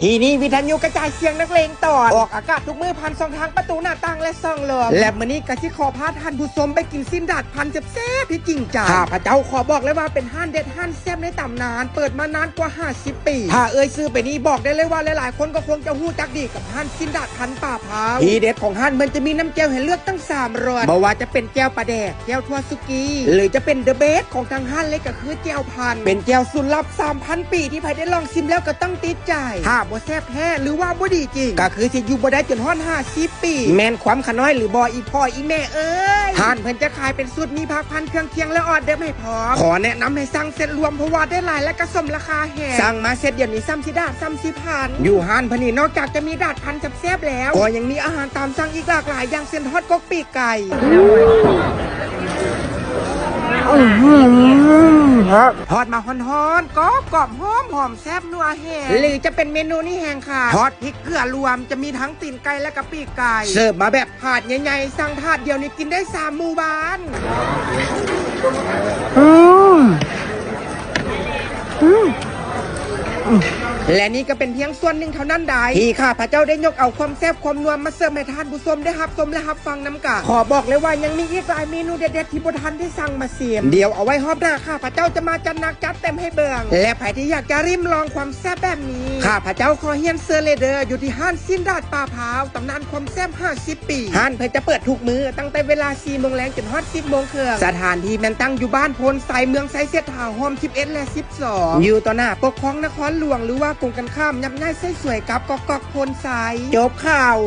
ทีนี้วิทยุกระจายเสียงนักเลงต่อออกอากาศทุกมือผ่านช่องทางประตูหน้าต่างและซ่องลมและมื้อนี้กะสิขอพาท่านผู้ชมไปกินสิ้นดาดพันแซ่บๆที่จริงจังข้าพเจ้าขอบอกเลยว่าเป็นห้านเด็ดห้านแซ่บในตำนานเปิดมานานกว่า50ปีถ้าเอ่ยซื้อไปนี้บอกได้เลยว่าหลายๆคนก็คงจะฮู้จักดีกับห้านสิ้นดาดพันป่าพาวทีเด็ดของห้านมันจะมีน้ำแจ่วให้เลือกตั้ง3รสบ่ว่าจะเป็นแจ่วปลาแดกแจ่วทั่วสุกีหรือจะเป็นเดอะเบสของทางห้านเลยก็คือแจ่วพันเป็นแจ่วสุดลับ 3,000 ปีที่ใครได้ลองชิมแล้วก็ต้องติดใจถ้าบ่แซ่บแท้หรือว่าบ่ดีจริงก็คือสิอยู่บ่ได้จนฮอด50 ปีแม่นความขน้อยหรือบ่อีพ่ออีแม่เอ้ยห้านเพิ่นจะขายเป็นสูตรมีผักพันเครื่องเคียงและออเดอร์ให้พร้อมขอแนะนำให้สั่งเซตรวมเพราะว่าได้หลายและก็สมราคาแฮงสั่งมาเซตเดี๋ยวนี้ซ้ำสิดาดซ้ำสิพันอยู่ห้านเพิ่นนี่นอกจากจะมีดาดพันแซ่บๆแล้วก็ยังมีอาหารตามสั่งอีกหลากหลายอย่างเช่นทอดกกปีกไก่ทอดมาฮ้อนๆกรอบหอมแซ่บนัวแห้งหรือจะเป็นเมนูนี้แห้งค่ะทอดพริกเกลือรวมจะมีทั้งตีนไก่และกะปีกไก่เสิร์ฟมาแบบถาดใหญ่ๆสั่งถาดเดียวนี่กินได้3หมู่บ้านและนี่ก็เป็นเพียงส่วนหนึ่งเท่านั้นใดที่ข้าพระเจ้าได้ยกเอาความแซ่บความนัวมาเสิร์ฟให้ท่านผู้ชมได้รับชมและรับฟังน้ำกะขอบอกเลยว่ายังมีอีกหลายเมนูเด็ดๆที่บ่ทันได้สั่งมาเสียมเดี๋ยวเอาไว้รอบหน้าข้าพระเจ้าจะมาจัดหนักจัดเต็มให้เบิ่งและใครที่อยากจะริมลองความแซ่บแบบนี้ข้าพระเจ้าขอเฮียนเซอร์เลเดอร์อยู่ที่ห้านสิ้นดาดป่าพาวตำนานความแซ่บ50 ปีห้านเพิ่นจะเปิดทุกมื้อตั้งแต่เวลา 4 โมงแลงจนฮอด 10 โมงครึ่งสถานที่แม่นตั้งอยู่บ้านโพนไซเมืองไซเสียดหาหอม11และ12อยู่ต่อหน้าปกครองนครหลวงหรือว่ากรุงกันข้ามยับง่ายไส้สวยกับกอกโพนไซจบข่าว